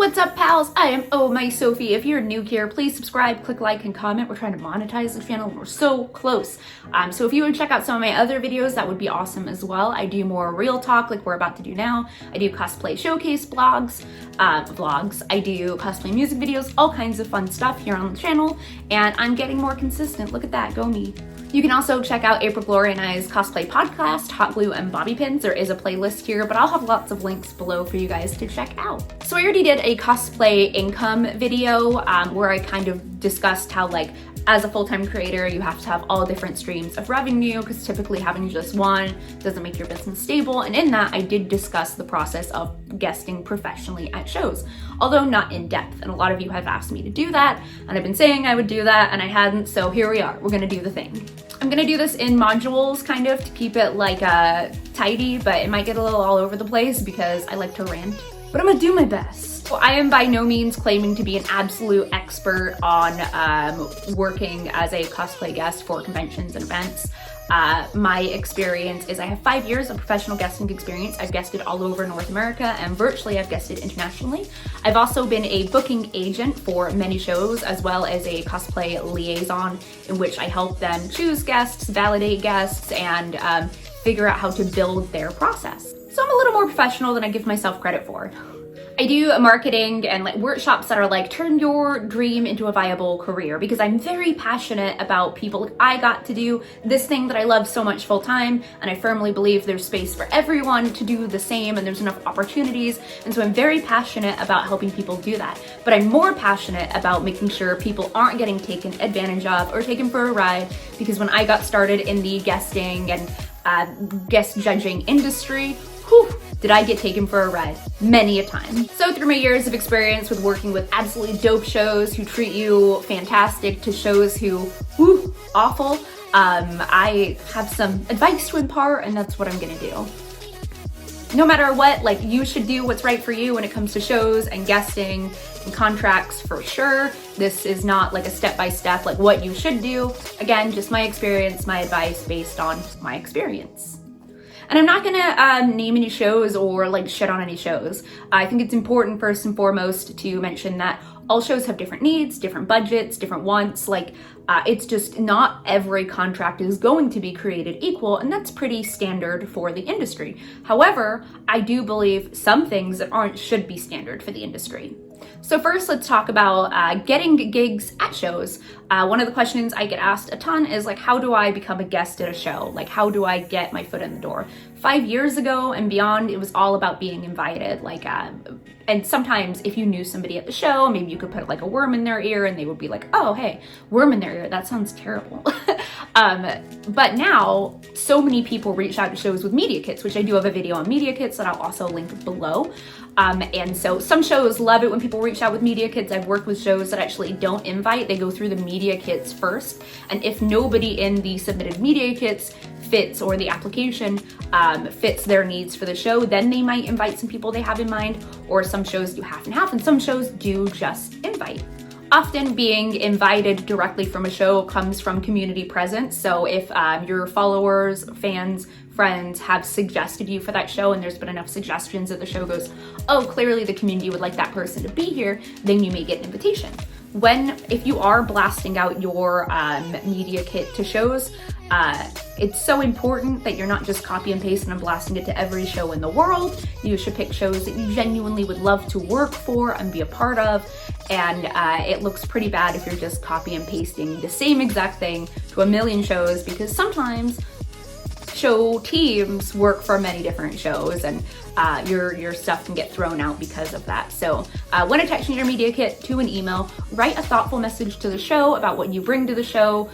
What's up, pals? I am my Sophie. If you're new here, please subscribe, click like, and comment. We're trying to monetize the channel. We're so close. So if you would check out some of my other videos, that would be awesome as well. I do more real talk like we're about to do now. I do cosplay showcase vlogs. I do cosplay music videos, all kinds of fun stuff here on the channel. And I'm getting more consistent. Look at that, go me. You can also check out April Glory and I's cosplay podcast, Hot Glue and Bobby Pins. There is a playlist here, but I'll have lots of links below for you guys to check out. So I already did a cosplay income video where I kind of discussed how, like, as a full-time creator, you have to have all different streams of revenue because typically having just one doesn't make your business stable. And in that, I did discuss the process of guesting professionally at shows, although not in depth. And a lot of you have asked me to do that, and I've been saying I would do that, and I hadn't. So here we are. We're gonna do the thing. I'm gonna do this in modules, kind of, to keep it like tidy, but it might get a little all over the place because I like to rant. But I'm gonna do my best. So I am by no means claiming to be an absolute expert on working as a cosplay guest for conventions and events. My experience is I have 5 years of professional guesting experience. I've guested all over North America and virtually I've guested internationally. I've also been a booking agent for many shows as well as a cosplay liaison in which I help them choose guests, validate guests, and figure out how to build their process. So I'm a little more professional than I give myself credit for. I do marketing and like workshops that are like turn your dream into a viable career because I'm very passionate about people. Like, I got to do this thing that I love so much full time, and I firmly believe there's space for everyone to do the same and there's enough opportunities. And so I'm very passionate about helping people do that. But I'm more passionate about making sure people aren't getting taken advantage of or taken for a ride, because when I got started in the guesting and guest judging industry, whew, did I get taken for a ride many a time. So through my years of experience with working with absolutely dope shows who treat you fantastic to shows who, whew, awful, I have some advice to impart, and that's what I'm gonna do. No matter what, like, you should do what's right for you when it comes to shows and guesting and contracts, for sure. This is not like a step-by-step, like what you should do. Again, just my experience, my advice based on my experience. And I'm not gonna name any shows or like shit on any shows. I think it's important first and foremost to mention that all shows have different needs, different budgets, different wants. Like it's just not every contract is going to be created equal, and that's pretty standard for the industry. However, I do believe some things that aren't should be standard for the industry. So first, let's talk about getting gigs at shows. One of the questions I get asked a ton is like, how do I become a guest at a show? Like, how do I get my foot in the door? 5 years ago and beyond, it was all about being invited. Like, and sometimes if you knew somebody at the show, maybe you could put like a worm in their ear and they would be like, oh, hey, worm in their ear, that sounds terrible. But now, so many people reach out to shows with media kits, which I do have a video on media kits that I'll also link below. And so some shows love it when people reach out with media kits. I've worked with shows that actually don't invite. They go through the media kits first. And if nobody in the submitted media kits fits, or the application fits their needs for the show, then they might invite some people they have in mind. Or some shows do half and half, and some shows do just invite. Often being invited directly from a show comes from community presence. So if your followers, fans, friends have suggested you for that show and there's been enough suggestions that the show goes, oh, clearly the community would like that person to be here, then you may get an invitation. If you are blasting out your media kit to shows, it's so important that you're not just copy and pasting and blasting it to every show in the world. You should pick shows that you genuinely would love to work for and be a part of. And it looks pretty bad if you're just copy and pasting the same exact thing to a million shows, because sometimes show teams work for many different shows, and your stuff can get thrown out because of that. So when attaching your media kit to an email, write a thoughtful message to the show about what you bring to the show,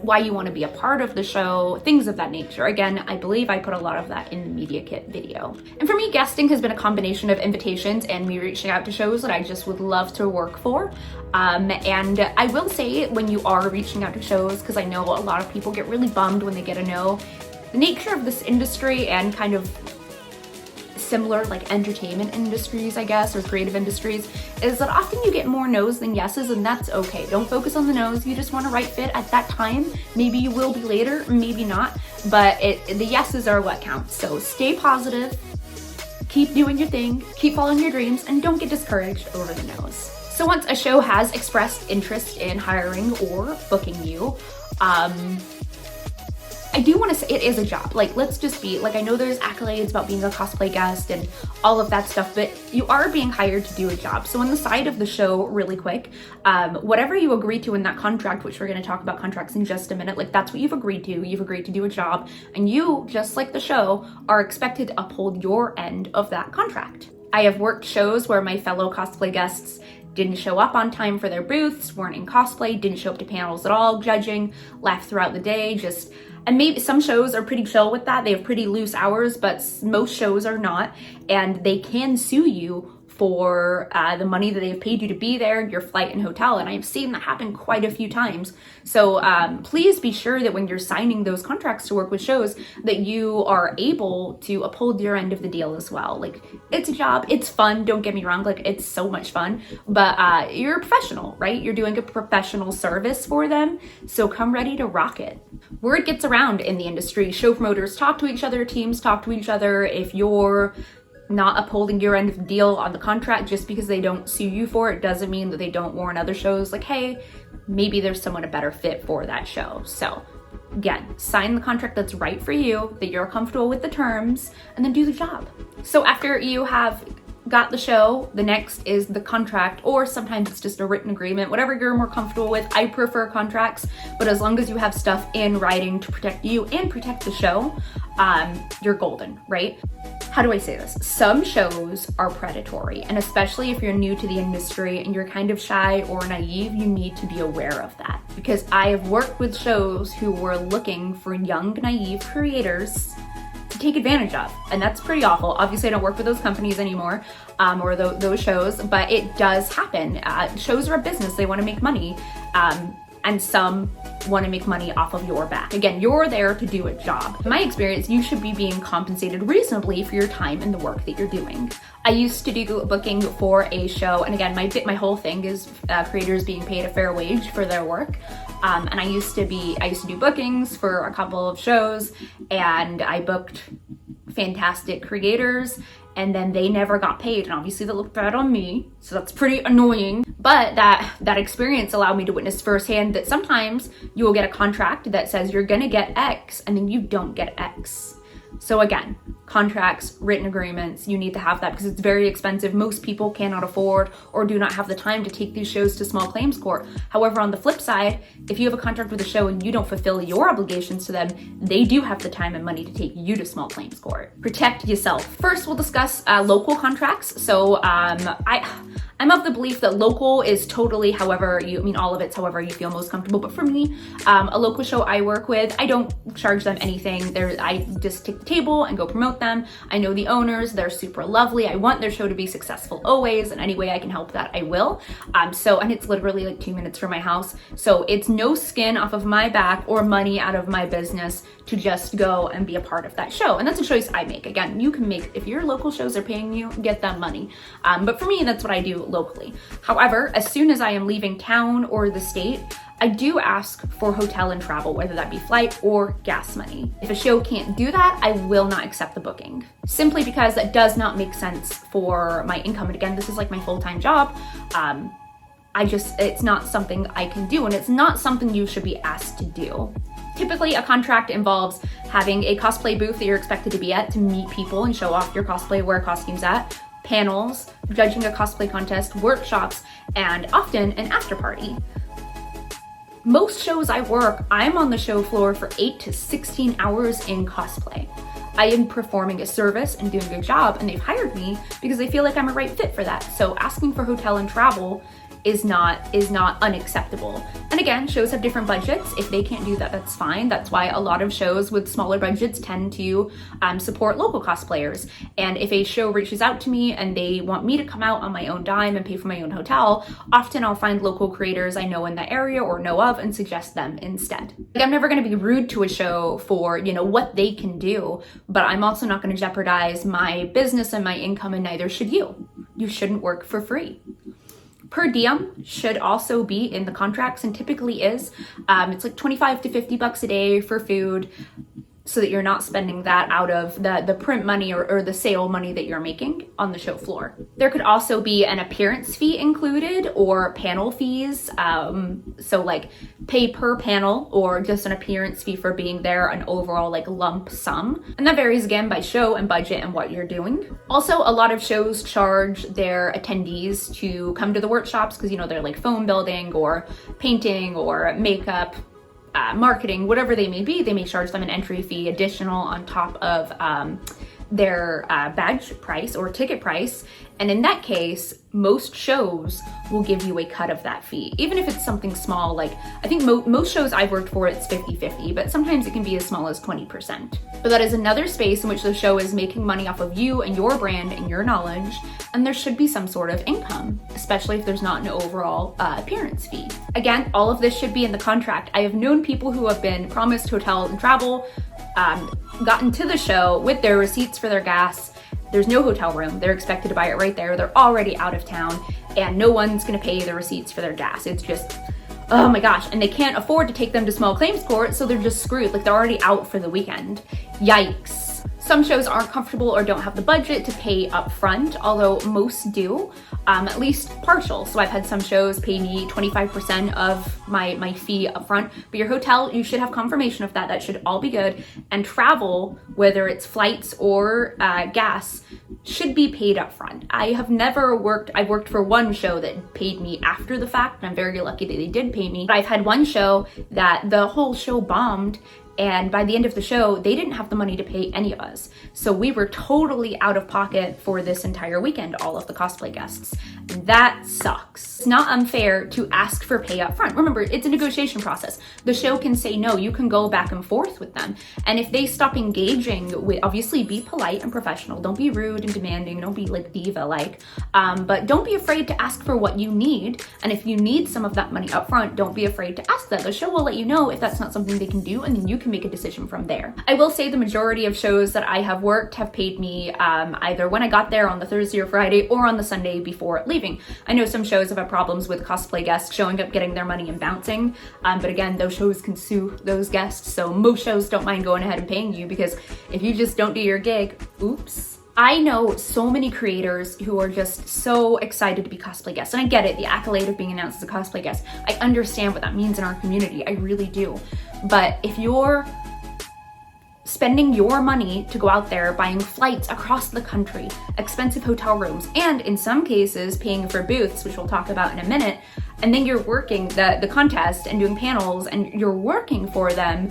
why you want to be a part of the show, things of that nature. Again, I believe I put a lot of that in the media kit video. And for me, guesting has been a combination of invitations and me reaching out to shows that I just would love to work for. And I will say, when you are reaching out to shows, because I know a lot of people get really bummed when they get a no, the nature of this industry and kind of similar like entertainment industries, I guess, or creative industries, is that often you get more no's than yeses, and that's okay. Don't focus on the no's. You just want a right fit at that time. Maybe you will be later, maybe not, but the yeses are what counts. So stay positive, keep doing your thing, keep following your dreams, and don't get discouraged over the no's. So once a show has expressed interest in hiring or booking you, I do want to say it is a job. Like, let's just be, like, I know there's accolades about being a cosplay guest and all of that stuff, but you are being hired to do a job. So on the side of the show, really quick, whatever you agree to in that contract, which we're going to talk about contracts in just a minute, like that's what you've agreed to. You've agreed to do a job, and you, just like the show, are expected to uphold your end of that contract. I have worked shows where my fellow cosplay guests didn't show up on time for their booths, weren't in cosplay, didn't show up to panels at all, judging, left throughout the day, and maybe some shows are pretty chill with that. They have pretty loose hours, but most shows are not, and they can sue you for the money that they've paid you to be there, your flight and hotel, and I've seen that happen quite a few times. So please be sure that when you're signing those contracts to work with shows that you are able to uphold your end of the deal as well. Like, it's a job, it's fun, don't get me wrong, like it's so much fun, but you're a professional, right? You're doing a professional service for them, so come ready to rock it. Word gets around in the industry. Show promoters talk to each other, teams talk to each other. If you're not upholding your end of the deal on the contract, just because they don't sue you for it doesn't mean that they don't warn other shows like, hey, maybe there's someone a better fit for that show. So again, sign the contract that's right for you, that you're comfortable with the terms, and then do the job. So after you have got the show, the next is the contract, or sometimes it's just a written agreement, whatever you're more comfortable with. I prefer contracts, but as long as you have stuff in writing to protect you and protect the show, you're golden, right? How do I say this? Some shows are predatory, and especially if you're new to the industry and you're kind of shy or naive, you need to be aware of that. Because I have worked with shows who were looking for young, naive creators to take advantage of, and that's pretty awful. Obviously, I don't work with those companies anymore, or those shows, but it does happen. Shows are a business, they want to make money, and some want to make money off of your back. Again, you're there to do a job. In my experience, you should be being compensated reasonably for your time and the work that you're doing. I used to do booking for a show, and again, my whole thing is creators being paid a fair wage for their work. And I used to do bookings for a couple of shows, and I booked fantastic creators, and then they never got paid, and obviously that looked bad on me, so that's pretty annoying. But that experience allowed me to witness firsthand that sometimes you will get a contract that says you're gonna get X, and then you don't get X. So again, contracts, written agreements, you need to have that because it's very expensive. Most people cannot afford or do not have the time to take these shows to small claims court. However, on the flip side, if you have a contract with a show and you don't fulfill your obligations to them, they do have the time and money to take you to small claims court. Protect yourself. First, we'll discuss local contracts. So I'm of the belief that local is totally all of it's however you feel most comfortable. But for me, a local show I work with, I don't charge them anything. I just take the table and go promote them. I know the owners, they're super lovely. I want their show to be successful always, and any way I can help that, I will. And it's literally like 2 minutes from my house. So it's no skin off of my back or money out of my business to just go and be a part of that show. And that's a choice I make. Again, you can make, if your local shows are paying you, get that money. But for me, that's what I do locally. However, as soon as I am leaving town or the state, I do ask for hotel and travel, whether that be flight or gas money. If a show can't do that, I will not accept the booking, simply because that does not make sense for my income. And again, this is like my full-time job. It's not something I can do, and it's not something you should be asked to do. Typically, a contract involves having a cosplay booth that you're expected to be at to meet people and show off your cosplay, wear costumes at, panels, judging a cosplay contest, workshops, and often an after party. Most shows I work, I'm on the show floor for 8 to 16 hours in cosplay. I am performing a service and doing a good job, and they've hired me because they feel like I'm a right fit for that. So asking for hotel and travel is not unacceptable. And again, shows have different budgets. If they can't do that, that's fine. That's why a lot of shows with smaller budgets tend to support local cosplayers. And if a show reaches out to me and they want me to come out on my own dime and pay for my own hotel, often I'll find local creators I know in that area or know of and suggest them instead. Like, I'm never gonna be rude to a show for, what they can do, but I'm also not gonna jeopardize my business and my income, and neither should you. You shouldn't work for free. Per diem should also be in the contracts, and typically is. It's like $25 to $50 a day for food. so that you're not spending that out of the print money or the sale money that you're making on the show floor. There could also be an appearance fee included or panel fees. So like pay per panel or just an appearance fee for being there, an overall like lump sum. And that varies again by show and budget and what you're doing. Also, a lot of shows charge their attendees to come to the workshops because, you know, they're like foam building or painting or makeup, marketing, whatever they may be. They may charge them an entry fee additional on top of their badge price or ticket price. And in that case, most shows will give you a cut of that fee, even if it's something small. Like I think most shows I've worked for, it's 50-50, but sometimes it can be as small as 20%. But that is another space in which the show is making money off of you and your brand and your knowledge, and there should be some sort of income, especially if there's not an overall appearance fee. Again, all of this should be in the contract. I have known people who have been promised hotel and travel, gotten to the show with their receipts for their gas. There's no hotel room. They're expected to buy it right there. They're already out of town and no one's gonna pay the receipts for their gas. It's just, oh my gosh. And they can't afford to take them to small claims court, so they're just screwed. Like they're already out for the weekend. Yikes. Some shows aren't comfortable or don't have the budget to pay up front, although most do, at least partial. So I've had some shows pay me 25% of my fee up front, but your hotel, you should have confirmation of that. That should all be good. And travel, whether it's flights or gas, should be paid up front. I've worked for one show that paid me after the fact, and I'm very lucky that they did pay me. But I've had one show that the whole show bombed, and by the end of the show, they didn't have the money to pay any of us. So we were totally out of pocket for this entire weekend, all of the cosplay guests. That sucks. It's not unfair to ask for pay up front. Remember, it's a negotiation process. The show can say no, you can go back and forth with them. And if they stop engaging with, obviously be polite and professional. Don't be rude and demanding. Don't be like diva-like. But don't be afraid to ask for what you need. And if you need some of that money up front, don't be afraid to ask that. The show will let you know if that's not something they can do, and then you can make a decision from there. I will say the majority of shows that I have worked have paid me either when I got there on the Thursday or Friday or on the Sunday before leaving. I know some shows have had problems with cosplay guests showing up, getting their money and bouncing, but again, those shows can sue those guests, so most shows don't mind going ahead and paying you, because if you just don't do your gig, oops. I know so many creators who are just so excited to be cosplay guests, and I get it, the accolade of being announced as a cosplay guest. I understand what that means in our community, I really do. But if you're spending your money to go out there, buying flights across the country, expensive hotel rooms, and in some cases paying for booths, which we'll talk about in a minute, and then you're working the contest and doing panels and you're working for them,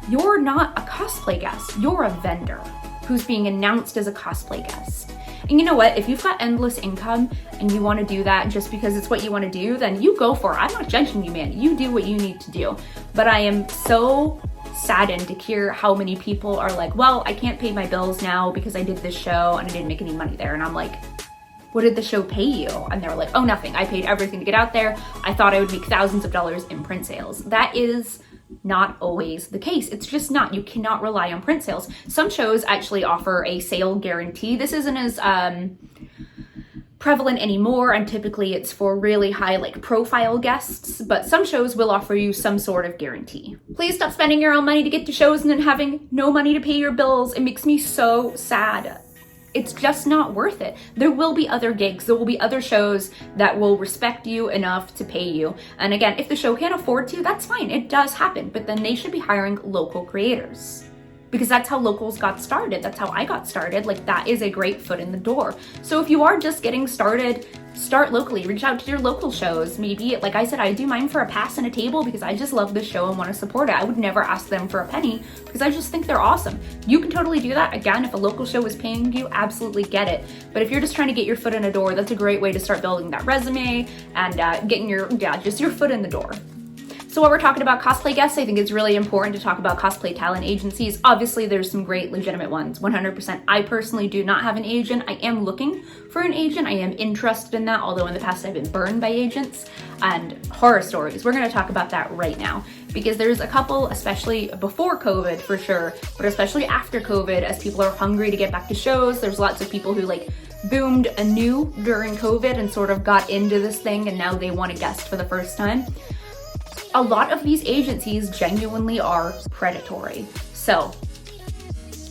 you're not a cosplay guest, you're a vendor who's being announced as a cosplay guest. And you know what, if you've got endless income and you want to do that just because it's what you want to do, then you go for it. I'm not judging you, man. You do what you need to do. But I am so saddened to hear how many people are like, well, I can't pay my bills now because I did this show and I didn't make any money there. And I'm like, what did the show pay you? And they're like, oh, nothing. I paid everything to get out there. I thought I would make thousands of dollars in print sales. That is not always the case. It's just not. You cannot rely on print sales. Some shows actually offer a sale guarantee. This isn't as prevalent anymore, and typically it's for really high like profile guests, but some shows will offer you some sort of guarantee. Please stop spending your own money to get to shows and then having no money to pay your bills. It makes me so sad. It's just not worth it. There will be other gigs, there will be other shows that will respect you enough to pay you. And again, if the show can't afford to, that's fine, it does happen, but then they should be hiring local creators. Because that's how locals got started. That's how I got started. Like, that is a great foot in the door. So if you are just getting started, start locally. Reach out to your local shows. Maybe, like I said, I do mine for a pass and a table because I just love this show and want to support it. I would never ask them for a penny because I just think they're awesome. You can totally do that. Again, if a local show is paying you, absolutely get it. But if you're just trying to get your foot in a door, that's a great way to start building that resume and getting just your foot in the door. So while we're talking about cosplay guests, I think it's really important to talk about cosplay talent agencies. Obviously, there's some great legitimate ones, 100%. I personally do not have an agent. I am looking for an agent. I am interested in that, although in the past I've been burned by agents and horror stories. We're gonna talk about that right now because there's a couple, especially before COVID for sure, but especially after COVID, as people are hungry to get back to shows. There's lots of people who like boomed anew during COVID and sort of got into this thing and now they want a guest for the first time. A lot of these agencies genuinely are predatory. So,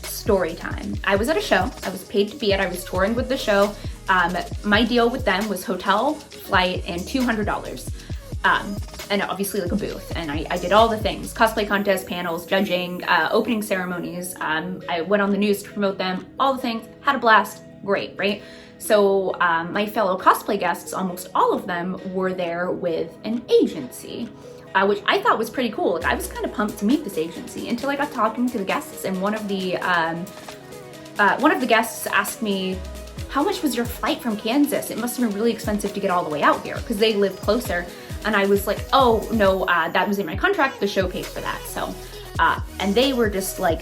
story time. I was at a show. I was paid to be at. I was touring with the show. My deal with them was hotel, flight, and $200. And obviously like a booth. And I did all the things: cosplay contests, panels, judging, opening ceremonies. I went on the news to promote them, all the things, had a blast, great, right? So my fellow cosplay guests, almost all of them, were there with an agency, which I thought was pretty cool. Like, I was kind of pumped to meet this agency until I got talking to the guests, and one of the guests asked me, how much was your flight from Kansas? It must have been really expensive to get all the way out here, because they lived closer. And I was like, oh no, that was in my contract, the show paid for that. So, and they were just like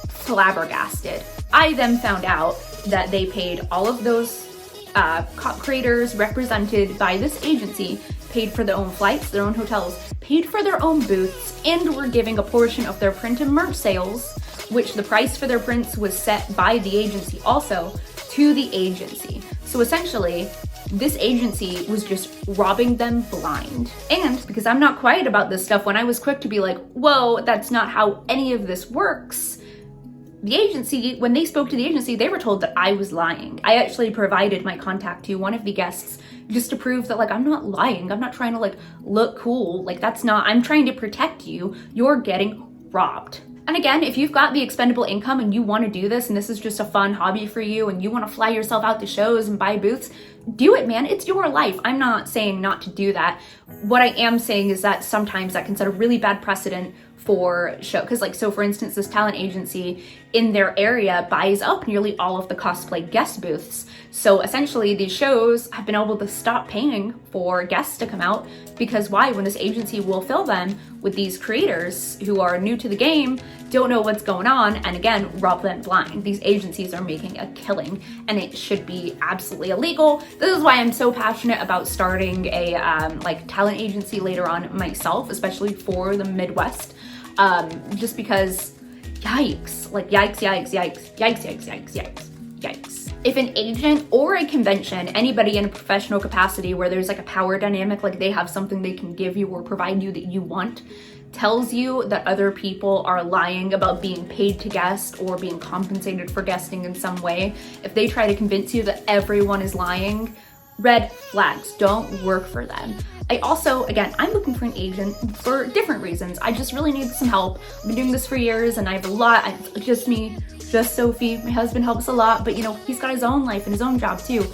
flabbergasted. I then found out that they paid all of those creators represented by this agency, paid for their own flights, their own hotels, paid for their own booths, and were giving a portion of their print and merch sales, which the price for their prints was set by the agency also, to the agency. So essentially, this agency was just robbing them blind. And because I'm not quiet about this stuff, when I was quick to be like, whoa, that's not how any of this works, the agency, when they spoke to the agency, they were told that I was lying. I actually provided my contact to one of the guests just to prove that, like, I'm not lying. I'm not trying to like look cool. Like, that's not, I'm trying to protect you. You're getting robbed. And again, if you've got the expendable income and you want to do this and this is just a fun hobby for you and you want to fly yourself out to shows and buy booths, do it, man. It's your life. I'm not saying not to do that. What I am saying is that sometimes that can set a really bad precedent for show. Because like, so for instance, this talent agency in their area buys up nearly all of the cosplay guest booths. So essentially these shows have been able to stop paying for guests to come out because why? When this agency will fill them with these creators who are new to the game, don't know what's going on, and again, rob them blind. These agencies are making a killing and it should be absolutely illegal. This is why I'm so passionate about starting a like talent agency later on myself, especially for the Midwest. Just because yikes, like yikes, yikes, yikes, yikes, yikes, yikes, yikes, yikes. If an agent or a convention, anybody in a professional capacity where there's like a power dynamic, like they have something they can give you or provide you that you want, tells you that other people are lying about being paid to guest or being compensated for guesting in some way, if they try to convince you that everyone is lying, red flags, don't work for them. I also, again, I'm looking for an agent for different reasons. I just really need some help. I've been doing this for years and I have a lot, just me, just Sophie. My husband helps a lot, but you know, he's got his own life and his own job too.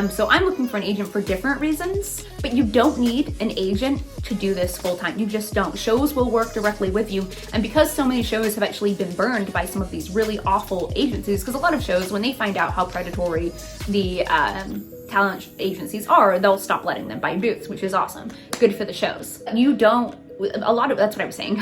So I'm looking for an agent for different reasons, but you don't need an agent to do this full time. You just don't. Shows will work directly with you. And because so many shows have actually been burned by some of these really awful agencies, because a lot of shows, when they find out how predatory the talent agencies are, they'll stop letting them buy booths, which is awesome. Good for the shows. You don't, a lot of, that's what I was saying.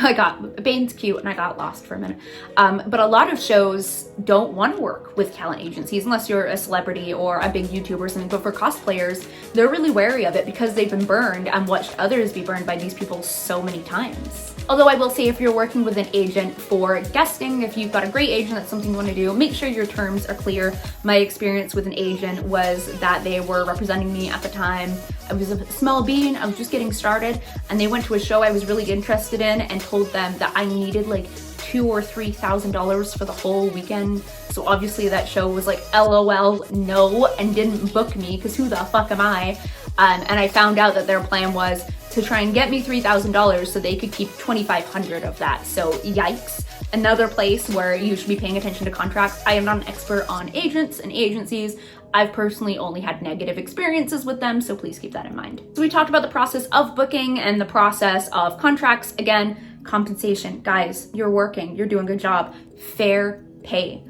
Bane's cute and I got lost for a minute. But a lot of shows don't want to work with talent agencies unless you're a celebrity or a big YouTuber or something. But for cosplayers, they're really wary of it because they've been burned and watched others be burned by these people so many times. Although I will say, if you're working with an agent for guesting, if you've got a great agent, that's something you want to do, make sure your terms are clear. My experience with an agent was that they were representing me at the time. I was a small bean, I was just getting started, and they went to a show I was really interested in and told them that I needed like $2,000 or $3,000 for the whole weekend. So obviously that show was like, LOL, no, and didn't book me because who the fuck am I? And I found out that their plan was to try and get me $3,000 so they could keep $2,500 of that. So yikes. Another place where you should be paying attention to contracts. I am not an expert on agents and agencies. I've personally only had negative experiences with them, so please keep that in mind. So we talked about the process of booking and the process of contracts. Again, compensation. Guys, you're working, you're doing a good job. Fair pay.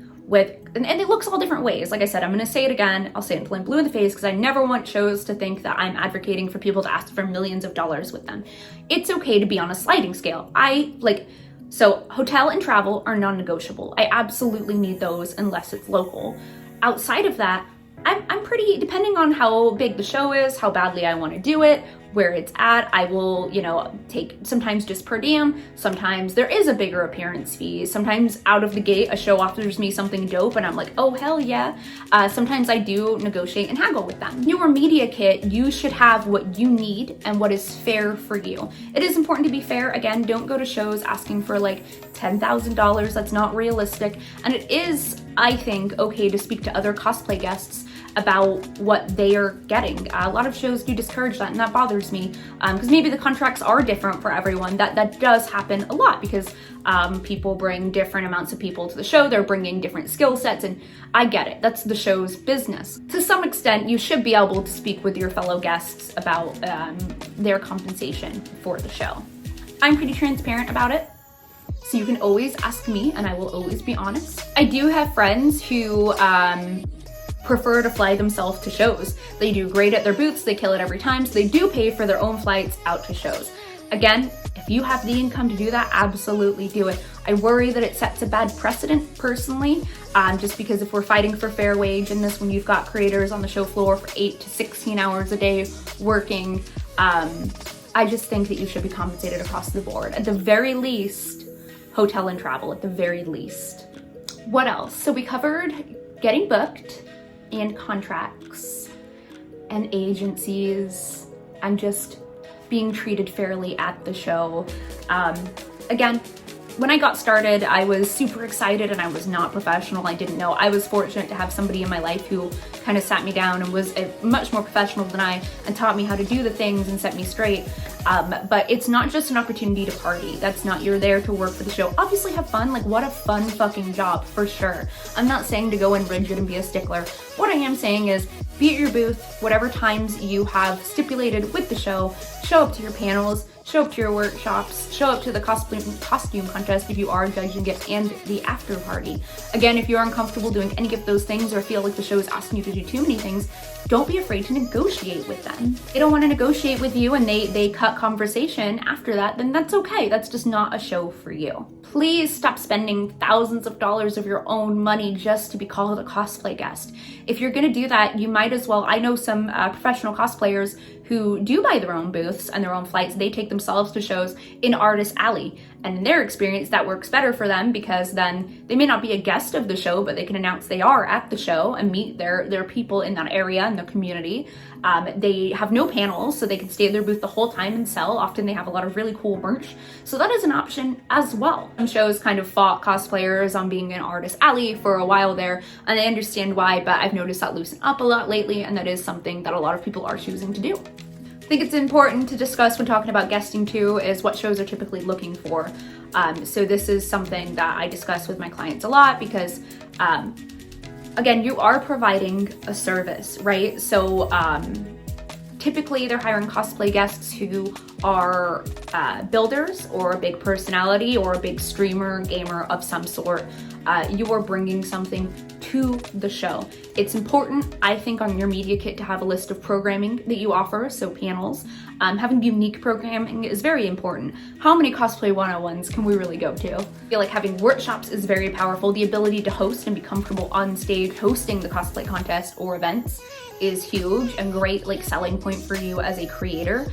And it looks all different ways. Like I said, I'm gonna say it again. I'll say it until I'm blue in the face because I never want shows to think that I'm advocating for people to ask for millions of dollars with them. It's okay to be on a sliding scale. So hotel and travel are non-negotiable. I absolutely need those unless it's local. Outside of that, I'm pretty, depending on how big the show is, how badly I want to do it, where it's at, I will, you know, take sometimes just per diem, sometimes there is a bigger appearance fee, sometimes out of the gate a show offers me something dope and I'm like, oh hell yeah. Sometimes I do negotiate and haggle with them. Your media kit, you should have what you need and what is fair for you. It is important to be fair. Again, don't go to shows asking for like $10,000. That's not realistic. And it is, I think, okay to speak to other cosplay guests about what they are getting. A lot of shows do discourage that, and that bothers me because maybe the contracts are different for everyone. That does happen a lot because people bring different amounts of people to the show. They're bringing different skill sets, and I get it. That's the show's business. To some extent, you should be able to speak with your fellow guests about their compensation for the show. I'm pretty transparent about it, so you can always ask me and I will always be honest. I do have friends who prefer to fly themselves to shows. They do great at their booths, they kill it every time, so they do pay for their own flights out to shows. Again, if you have the income to do that, absolutely do it. I worry that it sets a bad precedent personally, just because if we're fighting for fair wage in this, when you've got creators on the show floor for 8 to 16 hours a day working, I just think that you should be compensated across the board. At the very least, hotel and travel, at the very least. What else? So we covered getting booked, and contracts and agencies and just being treated fairly at the show. Again, when I got started, I was super excited and I was not professional. I didn't know. I was fortunate to have somebody in my life who kind of sat me down and was much more professional than I and taught me how to do the things and set me straight. But it's not just an opportunity to party. That's not, you're there to work for the show. Obviously have fun, like what a fun fucking job, for sure. I'm not saying to go in rigid and be a stickler. What I am saying is be at your booth, whatever times you have stipulated with the show, show up to your panels, show up to your workshops, show up to the costume contest if you are judging it, and the after party. Again, if you're uncomfortable doing any of those things or feel like the show is asking you to do too many things, don't be afraid to negotiate with them. If they don't want to negotiate with you and they cut conversation after that, then that's okay. That's just not a show for you. Please stop spending thousands of dollars of your own money just to be called a cosplay guest. If you're gonna do that, you might as well. I know some professional cosplayers who do buy their own booths and their own flights. They take themselves to shows in Artist Alley. And in their experience, that works better for them because then they may not be a guest of the show, but they can announce they are at the show and meet their people in that area and the community. They have no panels, so they can stay at their booth the whole time and sell. Often they have a lot of really cool merch. So that is an option as well. Some shows kind of fought cosplayers on being in Artist Alley for a while there, and I understand why, but I've noticed that loosen up a lot lately, and that is something that a lot of people are choosing to do. I think it's important to discuss when talking about guesting too is what shows are typically looking for. So this is something that I discuss with my clients a lot because again, you are providing a service, right? So typically they're hiring cosplay guests who are builders or a big personality or a big streamer, gamer of some sort. You are bringing something to the show. It's important, I think, on your media kit to have a list of programming that you offer, so panels. Having unique programming is very important. How many cosplay 101s can we really go to? I feel like having workshops is very powerful. The ability to host and be comfortable on stage hosting the cosplay contest or events is huge and great, like, selling point for you as a creator.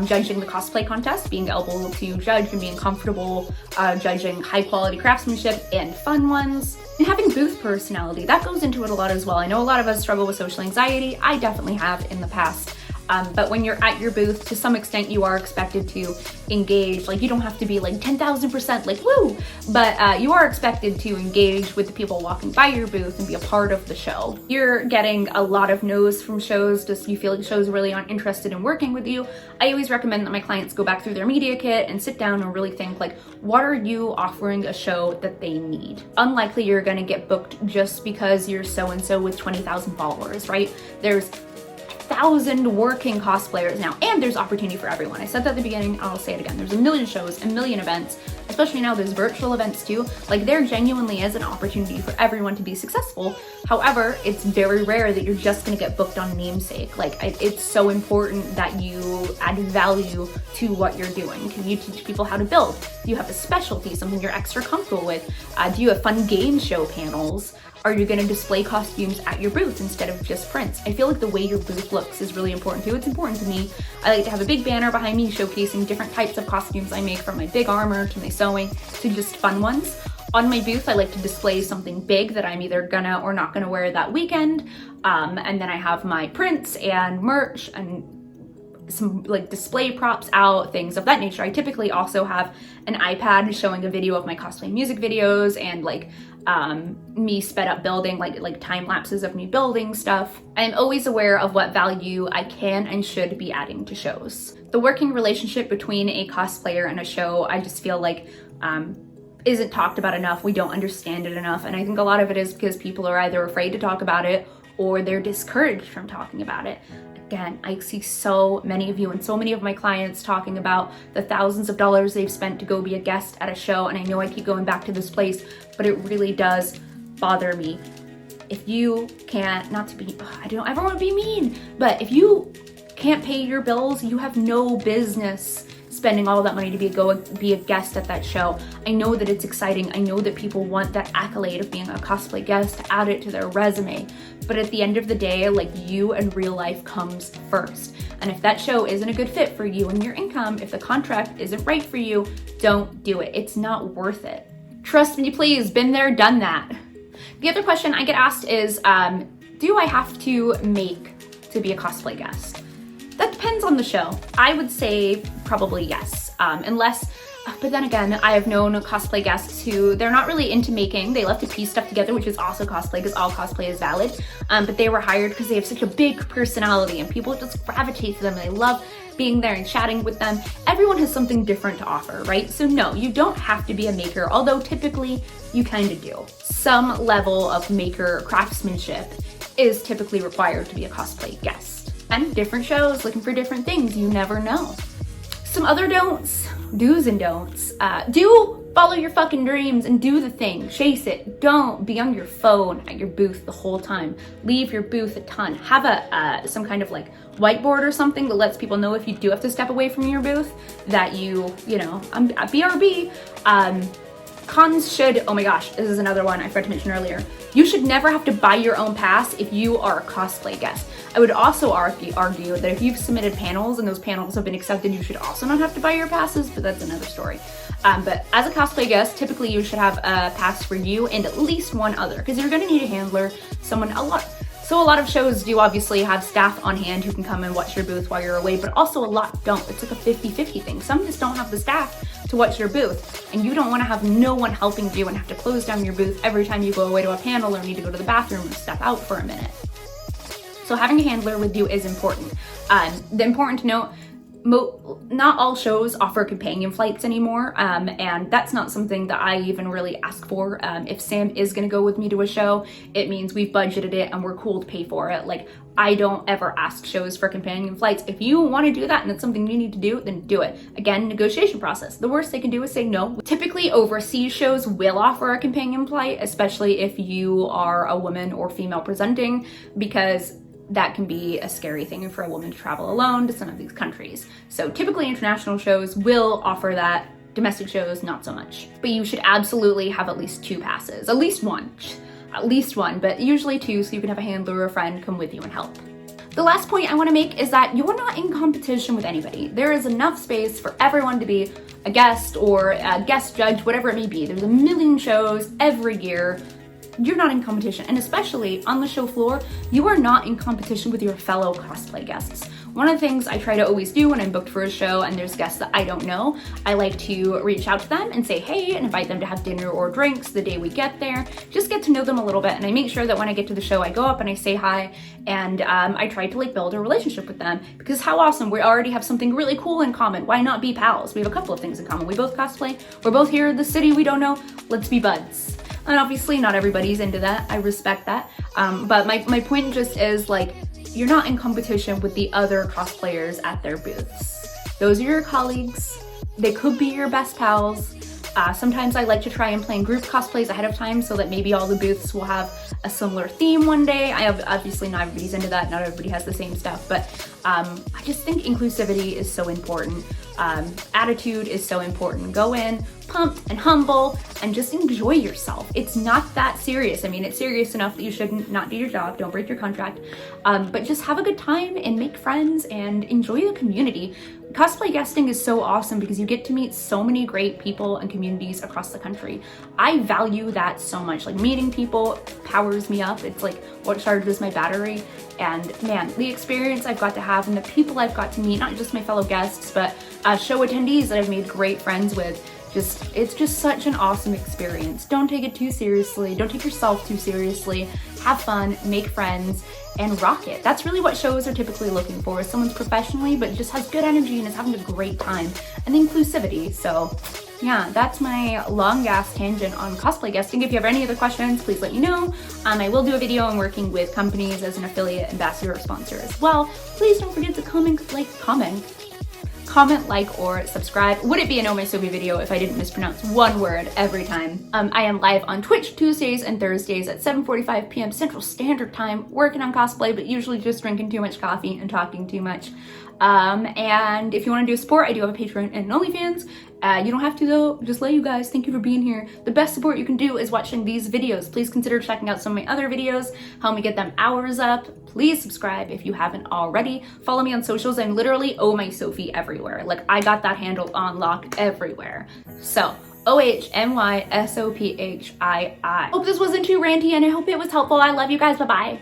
Judging the cosplay contest, being able to judge and being comfortable judging high quality craftsmanship and fun ones. And having booth personality, that goes into it a lot as well. I know a lot of us struggle with social anxiety. I definitely have in the past. But when you're at your booth, to some extent you are expected to engage. Like, you don't have to be like 10,000% like woo, but you are expected to engage with the people walking by your booth and be a part of the show. You're getting a lot of no's from shows, just you feel like shows really aren't interested in working with you. I always recommend that my clients go back through their media kit and sit down and really think, like, what are you offering a show that they need? Unlikely you're gonna get booked just because you're so-and-so with 20,000 followers, right? There's 1,000 working cosplayers now, and there's opportunity for everyone. I said that at the beginning, I'll say it again. There's a million shows, a million events, especially now there's virtual events too. Like, there genuinely is an opportunity for everyone to be successful. However, it's very rare that you're just gonna get booked on namesake. Like, it's so important that you add value to what you're doing. Can you teach people how to build? Do you have a specialty, something you're extra comfortable with? Do you have fun game show panels? Are you gonna display costumes at your booth instead of just prints? I feel like the way your booth looks is really important too. It's important to me. I like to have a big banner behind me showcasing different types of costumes I make, from my big armor to my sewing to just fun ones. On my booth, I like to display something big that I'm either gonna or not gonna wear that weekend. And then I have my prints and merch and some like display props out, things of that nature. I typically also have an iPad showing a video of my cosplay music videos and like me sped up building, like time lapses of me building stuff. I'm always aware of what value I can and should be adding to shows. The working relationship between a cosplayer and a show, I just feel like isn't talked about enough. We don't understand it enough, and I think a lot of it is because people are either afraid to talk about it or they're discouraged from talking about it. Again, I see so many of you and so many of my clients talking about the thousands of dollars they've spent to go be a guest at a show, and I know I keep going back to this place, but it really does bother me. If you can't, not to be, I don't ever want to be mean, but if you can't pay your bills, you have no business spending all that money to be a guest at that show. I know that it's exciting. I know that people want that accolade of being a cosplay guest to add it to their resume. But at the end of the day, like, you and real life comes first. And if that show isn't a good fit for you and your income, if the contract isn't right for you, don't do it. It's not worth it. Trust me, please, been there, done that. The other question I get asked is, do I have to make to be a cosplay guest? That depends on the show. I would say probably yes, but then again, I have known cosplay guests who, they're not really into making. They love to piece stuff together, which is also cosplay because all cosplay is valid. But they were hired because they have such a big personality and people just gravitate to them. They love being there and chatting with them. Everyone has something different to offer, right? So no, you don't have to be a maker, although typically you kind of do. Some level of maker craftsmanship is typically required to be a cosplay guest. And different shows looking for different things, you never know. Some other do's and don'ts. Do follow your fucking dreams and do the thing, chase it. Don't be on your phone at your booth the whole time. Leave your booth a ton. Have some kind of like whiteboard or something that lets people know if you do have to step away from your booth that you know, BRB. Cons should, oh my gosh, this is another one I forgot to mention earlier. You should never have to buy your own pass if you are a cosplay guest. I would also argue that if you've submitted panels and those panels have been accepted, you should also not have to buy your passes, but that's another story. But as a cosplay guest, typically you should have a pass for you and at least one other, because you're gonna need a handler, So a lot of shows do obviously have staff on hand who can come and watch your booth while you're away, but also a lot don't. It's like a 50-50 thing. Some just don't have the staff to watch your booth, and you don't want to have no one helping you and have to close down your booth every time you go away to a panel or need to go to the bathroom or step out for a minute. So having a handler with you is important. The important to note, not all shows offer companion flights anymore, and that's not something that I even really ask for. If Sam is gonna go with me to a show, it means we've budgeted it and we're cool to pay for it. Like, I don't ever ask shows for companion flights. If you want to do that and it's something you need to do, then do it. Again, negotiation process. The worst they can do is say no. Typically, overseas shows will offer a companion flight, especially if you are a woman or female presenting, because that can be a scary thing for a woman to travel alone to some of these countries. So typically international shows will offer that. Domestic shows, not so much. But you should absolutely have at least 2 passes, at least one, but usually 2, so you can have a handler or a friend come with you and help. The last point I want to make is that you're not in competition with anybody. There is enough space for everyone to be a guest or a guest judge, whatever it may be. There's a million shows every year. You're not in competition, and especially on the show floor, you are not in competition with your fellow cosplay guests. One of the things I try to always do when I'm booked for a show and there's guests that I don't know, I like to reach out to them and say hey, and invite them to have dinner or drinks the day we get there. Just get to know them a little bit, and I make sure that when I get to the show, I go up and I say hi, and I try to like build a relationship with them, because how awesome, we already have something really cool in common. Why not be pals? We have a couple of things in common. We both cosplay, we're both here in the city we don't know, let's be buds. And obviously not everybody's into that, I respect that. But my point just is, like, you're not in competition with the other cosplayers at their booths. Those are your colleagues, they could be your best pals. Sometimes I like to try and plan group cosplays ahead of time so that maybe all the booths will have a similar theme one day. Obviously not everybody's into that, not everybody has the same stuff, but I just think inclusivity is so important. Attitude is so important. Go in pumped and humble and just enjoy yourself. It's not that serious. I mean, it's serious enough that you shouldn't not do your job, don't break your contract, but just have a good time and make friends and enjoy the community. Cosplay guesting is so awesome because you get to meet so many great people and communities across the country. I value that so much. Like, meeting people powers me up. It's like what charges my battery. And man, the experience I've got to have and the people I've got to meet, not just my fellow guests, but show attendees that I've made great friends with. It's just such an awesome experience. Don't take it too seriously. Don't take yourself too seriously. Have fun, make friends, and rock it. That's really what shows are typically looking for. Is someone's professionally, but just has good energy and is having a great time. And inclusivity. So yeah, that's my long ass tangent on cosplay guesting. If you have any other questions, please let me know. I will do a video on working with companies as an affiliate, ambassador, or sponsor as well. Please don't forget to comment, like, or subscribe. Would it be an Oh My SOPHII video if I didn't mispronounce one word every time? I am live on Twitch Tuesdays and Thursdays at 7:45 p.m. Central Standard Time, working on cosplay, but usually just drinking too much coffee and talking too much. And if you want to do a support, I do have a Patreon and an OnlyFans. You don't have to though, just let you guys. Thank you for being here. The best support you can do is watching these videos. Please consider checking out some of my other videos, help me get them hours up. Please subscribe if you haven't already. Follow me on socials. I'm literally Oh My SOPHII everywhere. Like, I got that handle on lock everywhere. So, OHMYSOPHII. Hope this wasn't too ranty and I hope it was helpful. I love you guys. Bye-bye.